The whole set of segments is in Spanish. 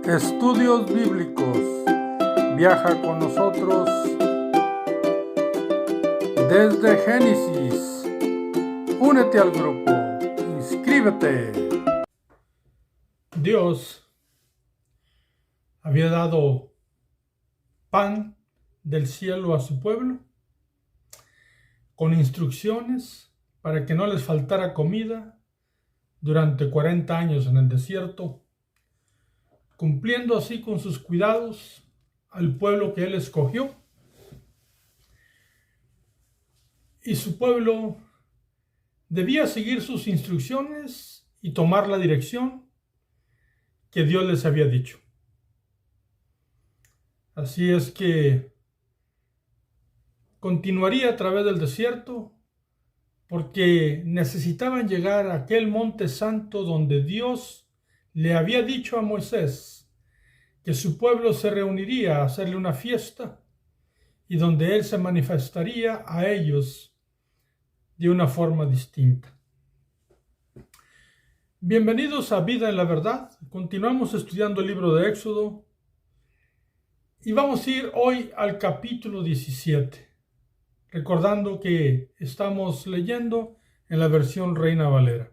Estudios Bíblicos. Viaja con nosotros desde Génesis. Únete al grupo. Inscríbete. Dios había dado pan del cielo a su pueblo con instrucciones para que no les faltara comida durante 40 años en el desierto, cumpliendo así con sus cuidados al pueblo que él escogió. Y su pueblo debía seguir sus instrucciones y tomar la dirección que Dios les había dicho. Así es que continuaría a través del desierto porque necesitaban llegar a aquel monte santo donde Dios le había dicho a Moisés que su pueblo se reuniría a hacerle una fiesta y donde él se manifestaría a ellos de una forma distinta. Bienvenidos a Vida en la Verdad. Continuamos estudiando el libro de Éxodo y vamos a ir hoy al capítulo 17, recordando que estamos leyendo en la versión Reina Valera.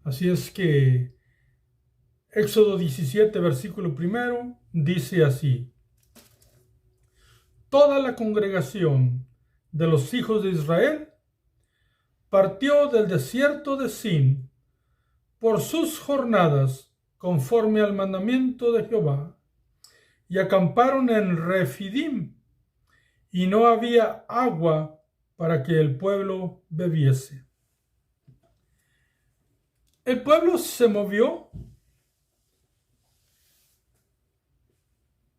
Así es que Éxodo 17, versículo 1, dice así: Toda la congregación de los hijos de Israel partió del desierto de Sin por sus jornadas conforme al mandamiento de Jehová, y acamparon en Refidim, y no había agua para que el pueblo bebiese. El pueblo se movió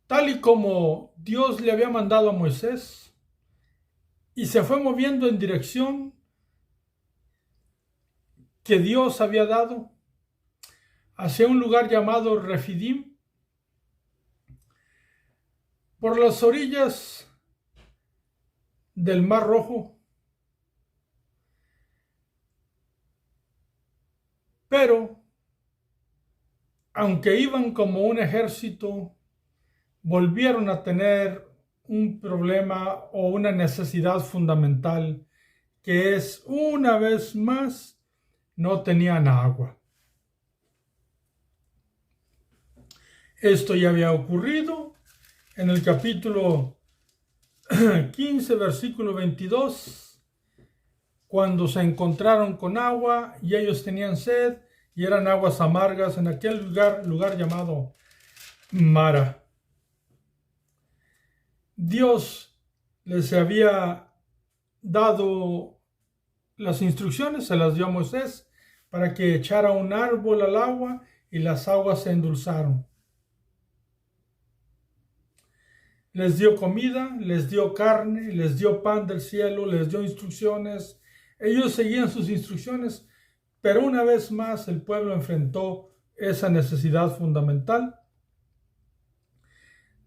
tal y como Dios le había mandado a Moisés, y se fue moviendo en dirección que Dios había dado hacia un lugar llamado Refidim, por las orillas del Mar Rojo. Pero, aunque iban como un ejército, volvieron a tener un problema o una necesidad fundamental, que es, una vez más, no tenían agua. Esto ya había ocurrido en el capítulo 15, versículo 22, cuando se encontraron con agua y ellos tenían sed y eran aguas amargas en aquel lugar llamado Mara. Dios les había dado las instrucciones, se las dio a Moisés para que echara un árbol al agua y las aguas se endulzaron. Les dio comida, les dio carne, les dio pan del cielo, les dio instrucciones. Ellos seguían sus instrucciones, pero una vez más el pueblo enfrentó esa necesidad fundamental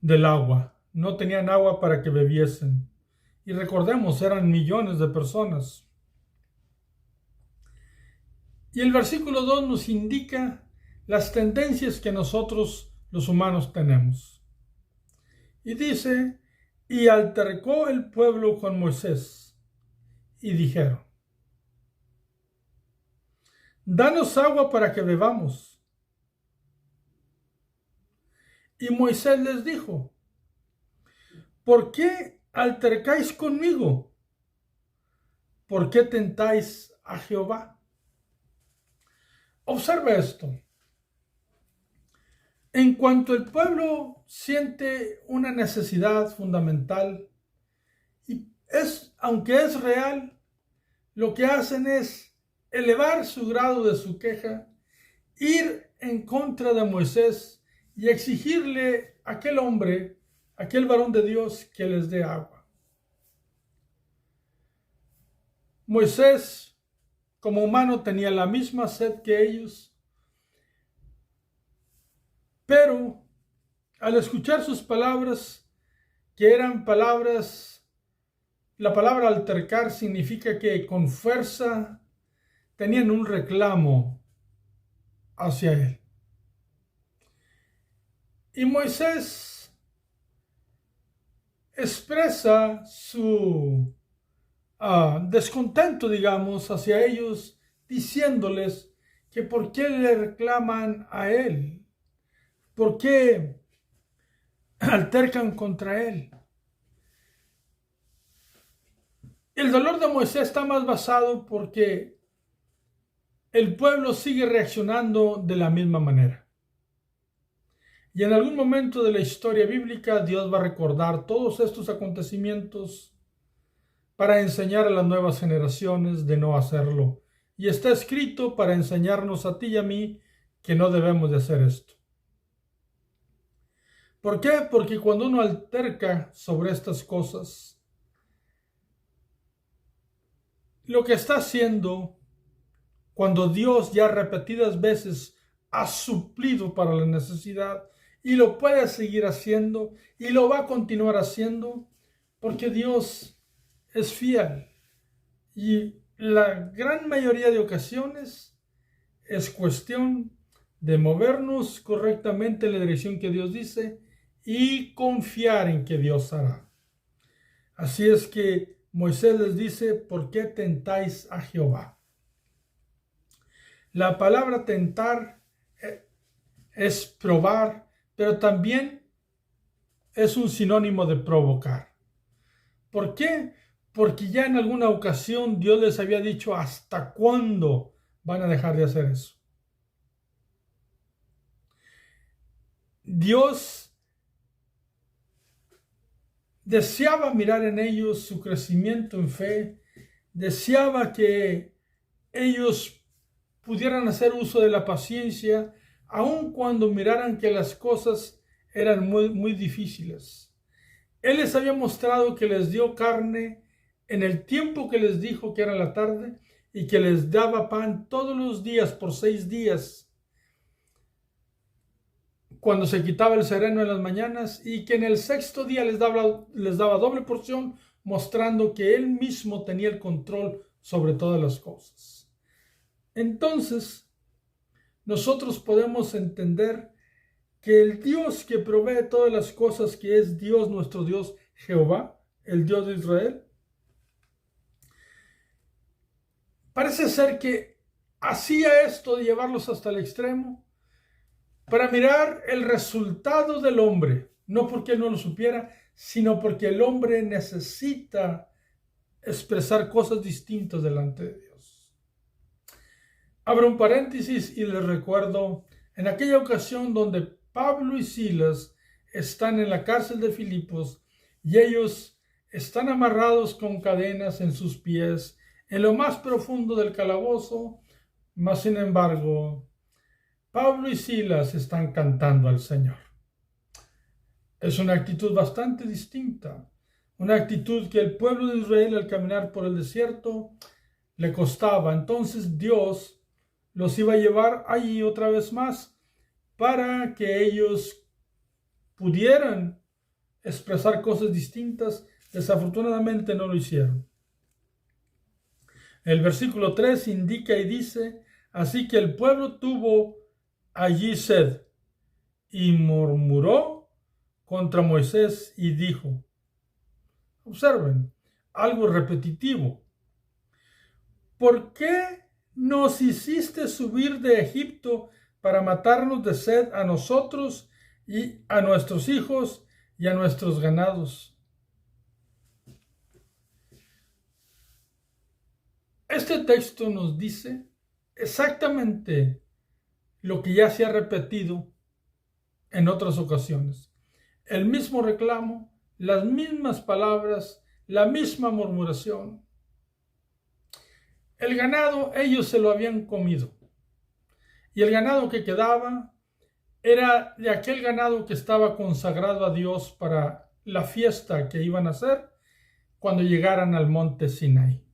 del agua. No tenían agua para que bebiesen. Y recordemos, eran millones de personas. Y el versículo 2 nos indica las tendencias que nosotros los humanos tenemos. Y dice: y altercó el pueblo con Moisés, y dijeron: danos agua para que bebamos. Y Moisés les dijo: ¿por qué altercáis conmigo? ¿Por qué tentáis a Jehová? Observa esto. En cuanto el pueblo siente una necesidad fundamental, y aunque es real, lo que hacen es elevar su grado de su queja, ir en contra de Moisés y exigirle a aquel hombre, aquel varón de Dios, que les dé agua. Moisés, como humano, tenía la misma sed que ellos, pero al escuchar sus palabras, que eran palabras, la palabra altercar significa que con fuerza tenían un reclamo hacia él. Y Moisés expresa su descontento, digamos, hacia ellos, diciéndoles que por qué le reclaman a él, por qué altercan contra él. El dolor de Moisés está más basado porque el pueblo sigue reaccionando de la misma manera. Y en algún momento de la historia bíblica, Dios va a recordar todos estos acontecimientos para enseñar a las nuevas generaciones de no hacerlo. Y está escrito para enseñarnos a ti y a mí que no debemos de hacer esto. ¿Por qué? Porque cuando uno alterca sobre estas cosas, lo que está haciendo, cuando Dios ya repetidas veces ha suplido para la necesidad y lo puede seguir haciendo y lo va a continuar haciendo, porque Dios es fiel. Y la gran mayoría de ocasiones es cuestión de movernos correctamente en la dirección que Dios dice y confiar en que Dios hará. Así es que Moisés les dice, ¿por qué tentáis a Jehová? La palabra tentar es probar, pero también es un sinónimo de provocar. ¿Por qué? Porque ya en alguna ocasión Dios les había dicho hasta cuándo van a dejar de hacer eso. Dios deseaba mirar en ellos su crecimiento en fe, deseaba que ellos pudieran hacer uso de la paciencia, aun cuando miraran que las cosas eran muy difíciles. Él les había mostrado que les dio carne en el tiempo que les dijo que era la tarde y que les daba pan todos los días por 6 días cuando se quitaba el sereno en las mañanas, y que en el 6º día les daba doble porción, mostrando que Él mismo tenía el control sobre todas las cosas. Entonces, nosotros podemos entender que el Dios que provee todas las cosas, que es Dios, nuestro Dios Jehová, el Dios de Israel, parece ser que hacía esto de llevarlos hasta el extremo para mirar el resultado del hombre, no porque él no lo supiera, sino porque el hombre necesita expresar cosas distintas delante de Dios. Abro un paréntesis y les recuerdo en aquella ocasión donde Pablo y Silas están en la cárcel de Filipos y ellos están amarrados con cadenas en sus pies en lo más profundo del calabozo, mas sin embargo Pablo y Silas están cantando al Señor. Es una actitud bastante distinta, una actitud que el pueblo de Israel al caminar por el desierto le costaba. Entonces Dios los iba a llevar allí otra vez más para que ellos pudieran expresar cosas distintas. Desafortunadamente no lo hicieron. El versículo 3 indica y dice, así que el pueblo tuvo allí sed y murmuró contra Moisés y dijo, observen, algo repetitivo, ¿por qué nos hiciste subir de Egipto para matarnos de sed a nosotros y a nuestros hijos y a nuestros ganados? Este texto nos dice exactamente lo que ya se ha repetido en otras ocasiones. El mismo reclamo, las mismas palabras, la misma murmuración. El ganado ellos se lo habían comido. Y el ganado que quedaba era de aquel ganado que estaba consagrado a Dios para la fiesta que iban a hacer cuando llegaran al monte Sinaí.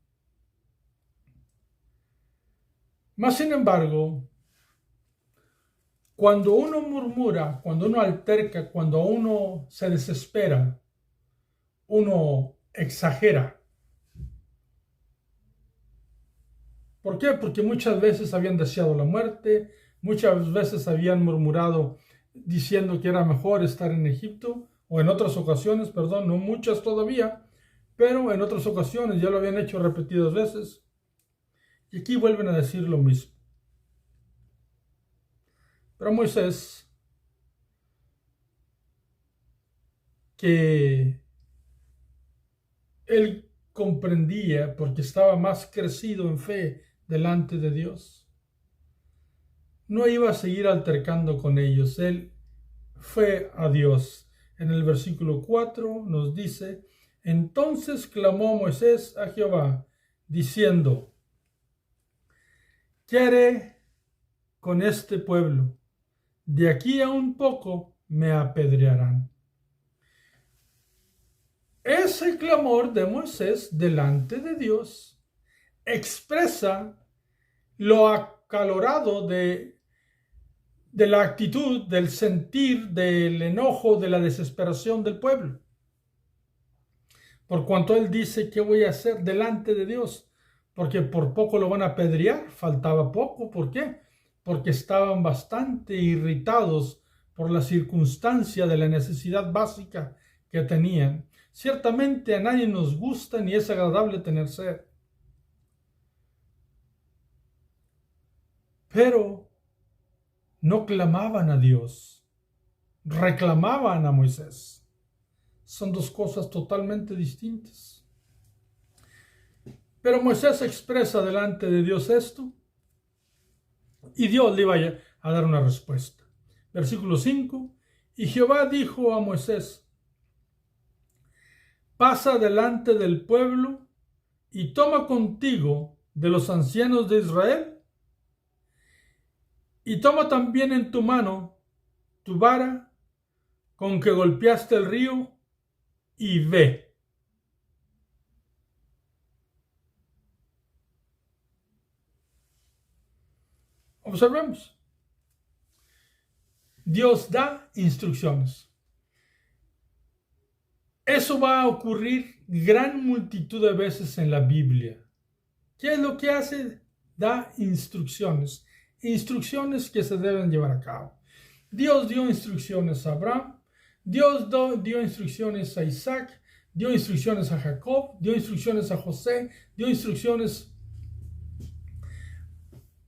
Mas sin embargo, cuando uno murmura, cuando uno alterca, cuando uno se desespera, uno exagera. ¿Por qué? Porque muchas veces habían deseado la muerte, muchas veces habían murmurado diciendo que era mejor estar en Egipto, o en otras ocasiones, perdón, no muchas todavía, pero en otras ocasiones ya lo habían hecho repetidas veces. Y aquí vuelven a decir lo mismo. Pero Moisés, que él comprendía porque estaba más crecido en fe delante de Dios, no iba a seguir altercando con ellos. Él fue a Dios. En el versículo 4 nos dice: entonces clamó Moisés a Jehová, diciendo: ¿qué haré con este pueblo? De aquí a un poco me apedrearán. Ese clamor de Moisés delante de Dios expresa lo acalorado de la actitud, del sentir, del enojo, de la desesperación del pueblo. Por cuanto él dice: ¿qué voy a hacer delante de Dios? Porque por poco lo van a apedrear. Faltaba poco. ¿Por qué? Porque estaban bastante irritados por la circunstancia de la necesidad básica que tenían. Ciertamente a nadie nos gusta ni es agradable tener sed. Pero no clamaban a Dios, reclamaban a Moisés. Son dos cosas totalmente distintas. Pero Moisés expresa delante de Dios esto, y Dios le iba a dar una respuesta. Versículo 5. Y Jehová dijo a Moisés: pasa delante del pueblo y toma contigo de los ancianos de Israel, y toma también en tu mano tu vara con que golpeaste el río, y ve. Observemos. Dios da instrucciones. Eso va a ocurrir gran multitud de veces en la Biblia. ¿Qué es lo que hace? Da instrucciones. Instrucciones que se deben llevar a cabo. Dios dio instrucciones a Abraham. Dios dio instrucciones a Isaac. Dio instrucciones a Jacob. Dio instrucciones a José. Dio instrucciones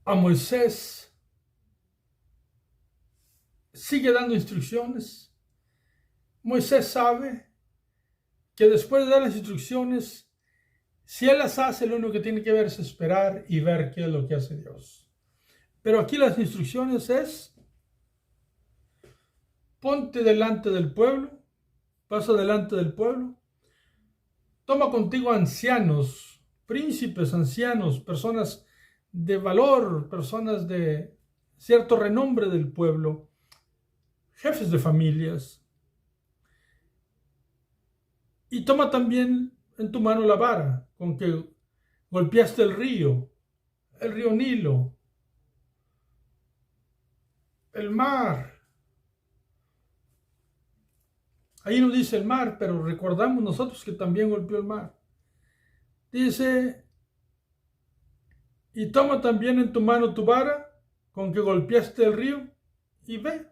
a Moisés. Sigue dando instrucciones. Moisés sabe que después de dar las instrucciones, si él las hace, lo único que tiene que ver es esperar y ver qué es lo que hace Dios. Pero aquí las instrucciones es: ponte delante del pueblo, pasa delante del pueblo, toma contigo ancianos, príncipes, ancianos, personas de valor, personas de cierto renombre del pueblo, jefes de familias, y toma también en tu mano la vara con que golpeaste el río Nilo, el mar. Ahí no dice el mar, pero recordamos nosotros que también golpeó el mar. Dice: y toma también en tu mano tu vara con que golpeaste el río, y ve.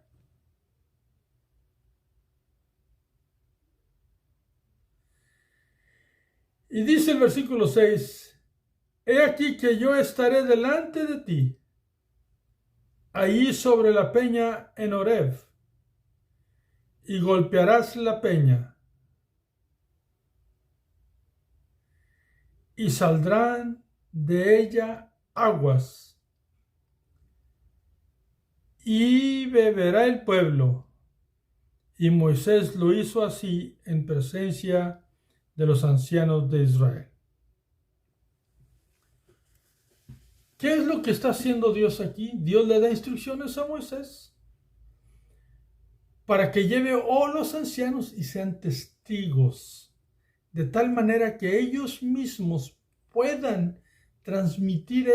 Y dice el versículo 6: he aquí que yo estaré delante de ti, ahí sobre la peña en Horeb, y golpearás la peña, y saldrán de ella aguas, y beberá el pueblo. Y Moisés lo hizo así en presencia de los ancianos de Israel. ¿Qué es lo que está haciendo Dios aquí? Dios le da instrucciones a Moisés para que lleve a los ancianos y sean testigos, de tal manera que ellos mismos puedan transmitir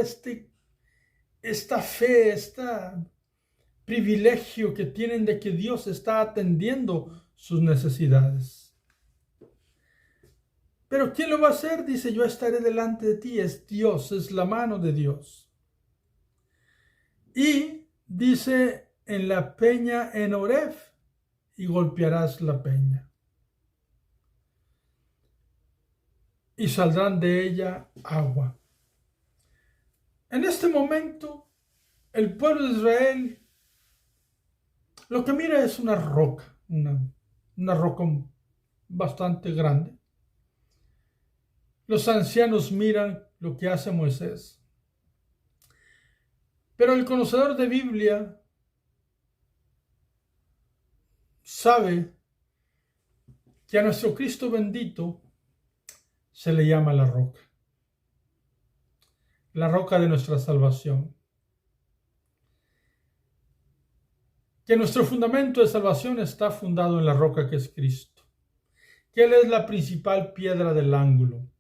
esta fe, este privilegio que tienen de que Dios está atendiendo sus necesidades. Pero ¿quién lo va a hacer? Dice: yo estaré delante de ti. Es Dios, es la mano de Dios. Y dice en la peña en Horeb y golpearás la peña. Y saldrán de ella agua. En este momento, el pueblo de Israel lo que mira es una roca, una roca bastante grande. Los ancianos miran lo que hace Moisés. Pero el conocedor de Biblia sabe que a nuestro Cristo bendito se le llama la roca de nuestra salvación. Que nuestro fundamento de salvación está fundado en la roca que es Cristo. Que Él es la principal piedra del ángulo.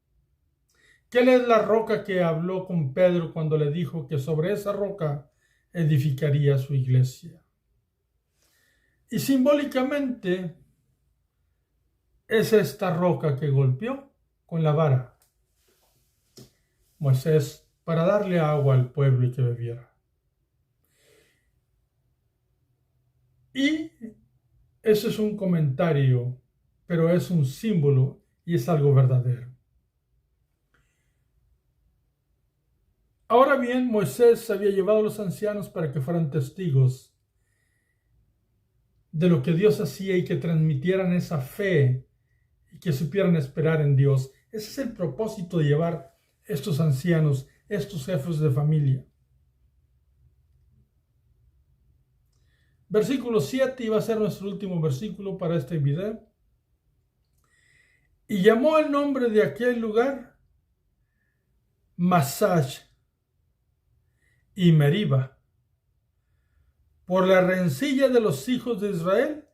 Que Él es la roca que habló con Pedro cuando le dijo que sobre esa roca edificaría su iglesia. Y simbólicamente es esta roca que golpeó con la vara Moisés para darle agua al pueblo y que bebiera. Y eso es un comentario, pero es un símbolo y es algo verdadero. Ahora bien, Moisés había llevado a los ancianos para que fueran testigos de lo que Dios hacía y que transmitieran esa fe y que supieran esperar en Dios. Ese es el propósito de llevar estos ancianos, estos jefes de familia. Versículo 7 iba a ser nuestro último versículo para este video. Y llamó el nombre de aquel lugar Masach y Meriba, por la rencilla de los hijos de Israel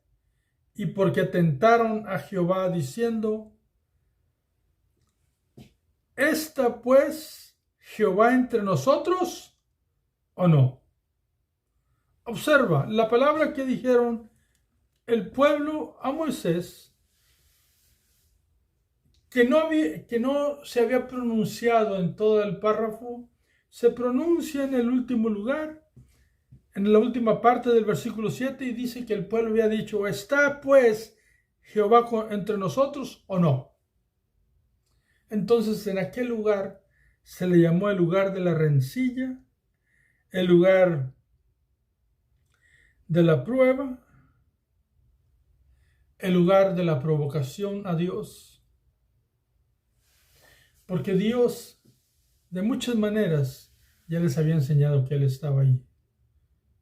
y porque tentaron a Jehová diciendo: ¿está pues Jehová entre nosotros o no? Observa la palabra que dijeron el pueblo a Moisés, que no se había pronunciado en todo el párrafo, se pronuncia en el último lugar, en la última parte del versículo 7, y dice que el pueblo había dicho: ¿está pues Jehová entre nosotros o no? Entonces en aquel lugar se le llamó el lugar de la rencilla, el lugar de la prueba, el lugar de la provocación a Dios. Porque Dios, de muchas maneras, ya les había enseñado que Él estaba ahí,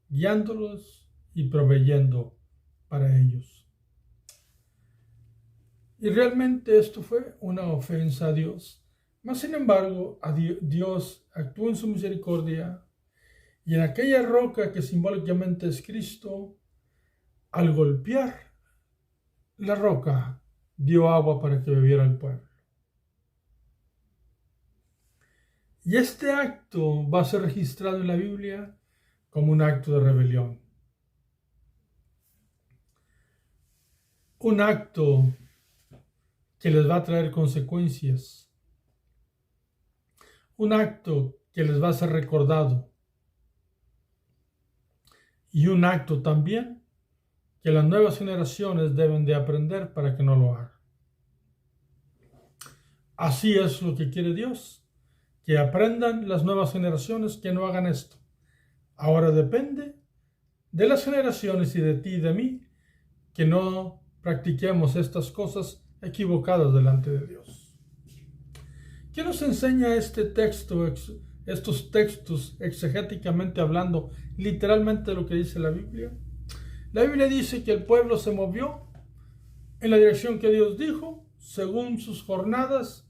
guiándolos y proveyendo para ellos. Y realmente esto fue una ofensa a Dios. Mas, sin embargo, Dios actuó en su misericordia, y en aquella roca que simbólicamente es Cristo, al golpear la roca, dio agua para que bebiera el pueblo. Y este acto va a ser registrado en la Biblia como un acto de rebelión. Un acto que les va a traer consecuencias. Un acto que les va a ser recordado. Y un acto también que las nuevas generaciones deben de aprender para que no lo hagan. Así es lo que quiere Dios. Que aprendan las nuevas generaciones que no hagan esto. Ahora depende de las generaciones y de ti y de mí que no practiquemos estas cosas equivocadas delante de Dios. ¿Qué nos enseña este texto, estos textos exegéticamente hablando, literalmente lo que dice la Biblia? La Biblia dice que el pueblo se movió en la dirección que Dios dijo, según sus jornadas,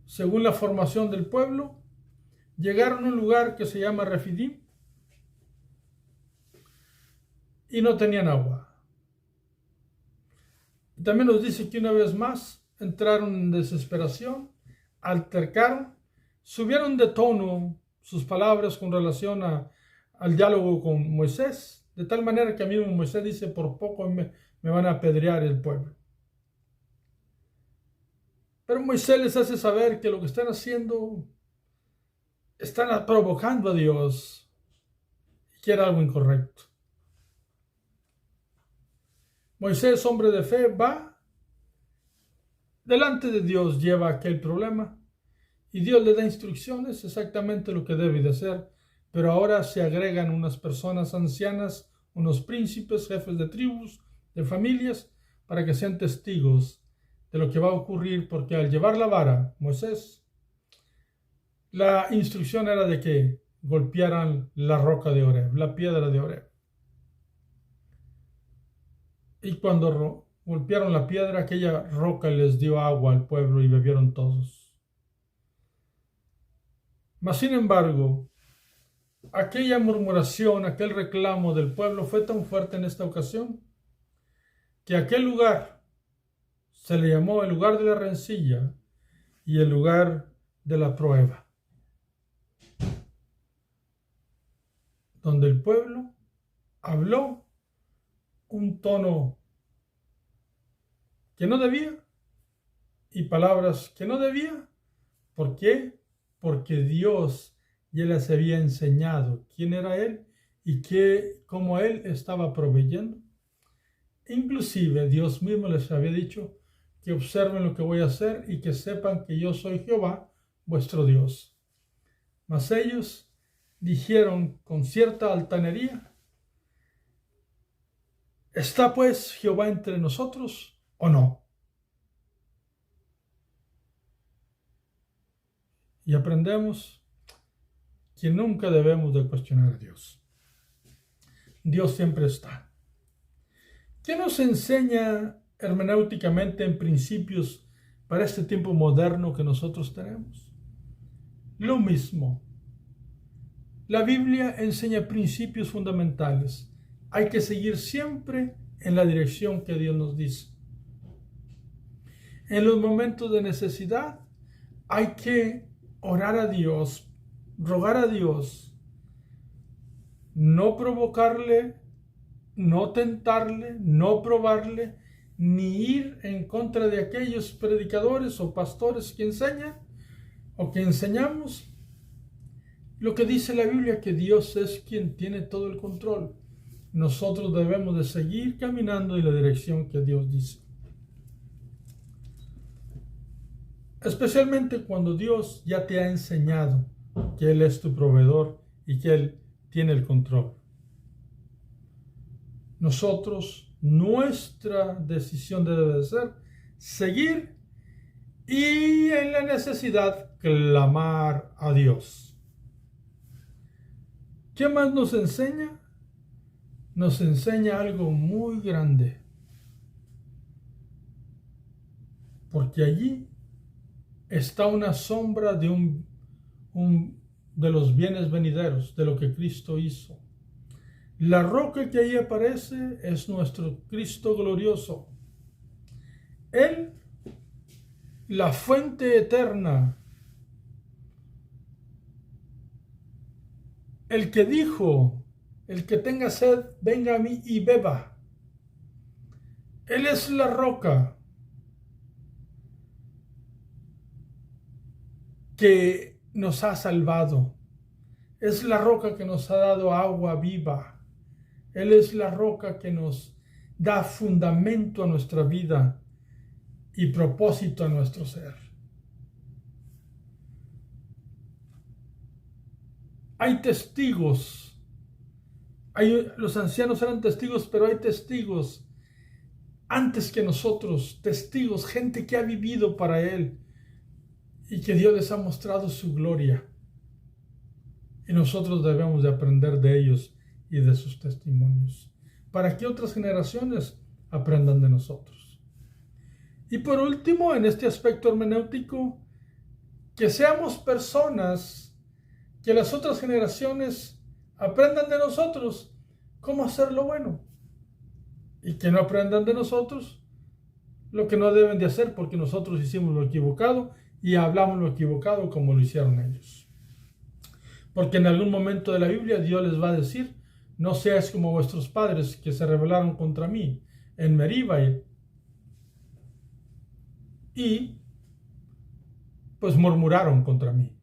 según la formación del pueblo. Llegaron a un lugar que se llama Refidim y no tenían agua. También nos dice que una vez más entraron en desesperación, altercaron, subieron de tono sus palabras con relación al diálogo con Moisés, de tal manera que a mí Moisés dice: por poco me van a apedrear el pueblo. Pero Moisés les hace saber que lo que están haciendo, están provocando a Dios, y que era algo incorrecto. Moisés, hombre de fe, va delante de Dios, lleva aquel problema y Dios le da instrucciones exactamente lo que debe de hacer, pero ahora se agregan unas personas ancianas, unos príncipes, jefes de tribus, de familias, para que sean testigos de lo que va a ocurrir, porque al llevar la vara, Moisés, la instrucción era de que golpearan la roca de Oreb, la piedra de Oreb. Y cuando golpearon la piedra, aquella roca les dio agua al pueblo y bebieron todos. Mas, sin embargo, aquella murmuración, aquel reclamo del pueblo fue tan fuerte en esta ocasión que aquel lugar se le llamó el lugar de la rencilla y el lugar de la prueba, donde el pueblo habló un tono que no debía y palabras que no debía. ¿Por qué? Porque Dios ya les había enseñado quién era Él y cómo Él estaba proveyendo. Inclusive Dios mismo les había dicho que observen lo que voy a hacer y que sepan que yo soy Jehová, vuestro Dios. Mas ellos dijeron con cierta altanería: ¿está pues Jehová entre nosotros o no? Y aprendemos que nunca debemos de cuestionar a Dios. Dios siempre está. ¿Qué nos enseña hermenéuticamente en principios para este tiempo moderno que nosotros tenemos? Lo mismo. La Biblia enseña principios fundamentales. Hay que seguir siempre en la dirección que Dios nos dice. En los momentos de necesidad hay que orar a Dios, rogar a Dios, no provocarle, no tentarle, no probarle, ni ir en contra de aquellos predicadores o pastores que enseñan o que enseñamos. Lo que dice la Biblia, que Dios es quien tiene todo el control. Nosotros debemos de seguir caminando en la dirección que Dios dice. Especialmente cuando Dios ya te ha enseñado que Él es tu proveedor y que Él tiene el control. Nosotros, nuestra decisión debe de ser seguir y en la necesidad clamar a Dios. ¿Qué más nos enseña? Nos enseña algo muy grande. Porque allí está una sombra de de los bienes venideros, de lo que Cristo hizo. La roca que ahí aparece es nuestro Cristo glorioso. Él, la fuente eterna, el que dijo: el que tenga sed, venga a mí y beba. Él es la roca que nos ha salvado. Es la roca que nos ha dado agua viva. Él es la roca que nos da fundamento a nuestra vida y propósito a nuestro ser. Hay testigos. Los ancianos eran testigos, pero hay testigos antes que nosotros, testigos, gente que ha vivido para Él y que Dios les ha mostrado su gloria. Y nosotros debemos de aprender de ellos y de sus testimonios, para que otras generaciones aprendan de nosotros. Y por último, en este aspecto hermenéutico, que seamos personas que las otras generaciones aprendan de nosotros cómo hacer lo bueno, y que no aprendan de nosotros lo que no deben de hacer, porque nosotros hicimos lo equivocado y hablamos lo equivocado como lo hicieron ellos. Porque en algún momento de la Biblia Dios les va a decir: no seáis como vuestros padres, que se rebelaron contra mí en Meriba y pues murmuraron contra mí.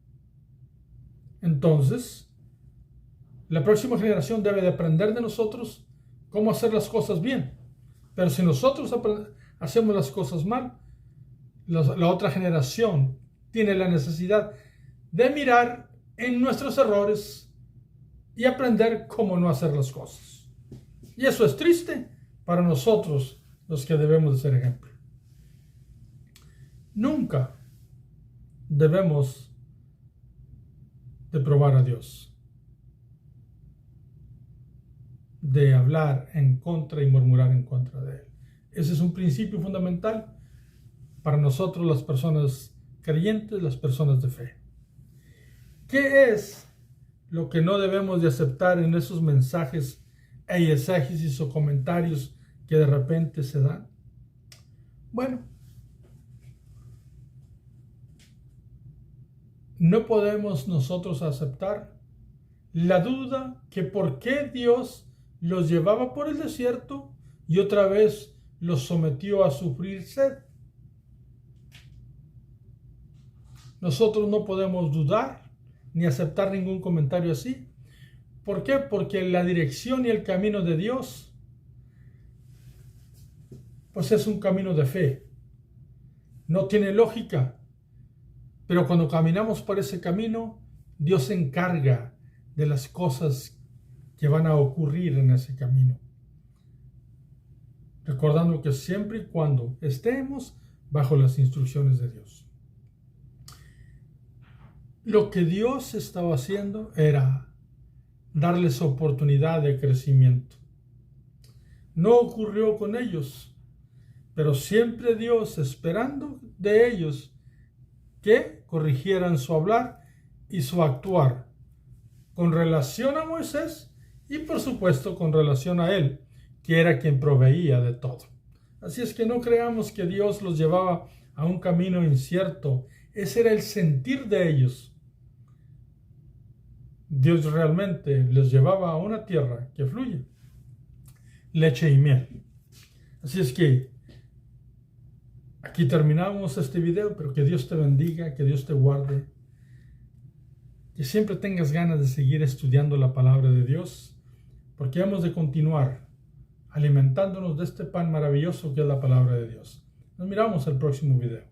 Entonces, la próxima generación debe de aprender de nosotros cómo hacer las cosas bien, Pero si nosotros hacemos las cosas mal, la otra generación tiene la necesidad de mirar en nuestros errores y aprender cómo no hacer las cosas. Y eso es triste para nosotros, los que debemos de ser ejemplo. Nunca debemos de probar a Dios, de hablar en contra y murmurar en contra de Él. Ese es un principio fundamental para nosotros, las personas creyentes, las personas de fe. ¿Qué es lo que no debemos de aceptar en esos mensajes e exégesis o comentarios que de repente se dan? Bueno, no podemos nosotros aceptar la duda que por qué Dios los llevaba por el desierto y otra vez los sometió a sufrir sed. Nosotros no podemos dudar ni aceptar ningún comentario así. ¿Por qué? Porque la dirección y el camino de Dios, pues es un camino de fe. No tiene lógica. Pero cuando caminamos por ese camino, Dios se encarga de las cosas que van a ocurrir en ese camino. Recordando que siempre y cuando estemos bajo las instrucciones de Dios. Lo que Dios estaba haciendo era darles oportunidad de crecimiento. No ocurrió con ellos, pero siempre Dios esperando de ellos que corrigieran su hablar y su actuar con relación a Moisés y por supuesto con relación a él, que era quien proveía de todo. Así es que no creamos que Dios los llevaba a un camino incierto. Ese era el sentir de ellos. Dios realmente les llevaba a una tierra que fluye leche y miel. Así es que aquí terminamos este video, pero que Dios te bendiga, que Dios te guarde, que siempre tengas ganas de seguir estudiando la palabra de Dios, porque hemos de continuar alimentándonos de este pan maravilloso que es la palabra de Dios. Nos miramos el próximo video.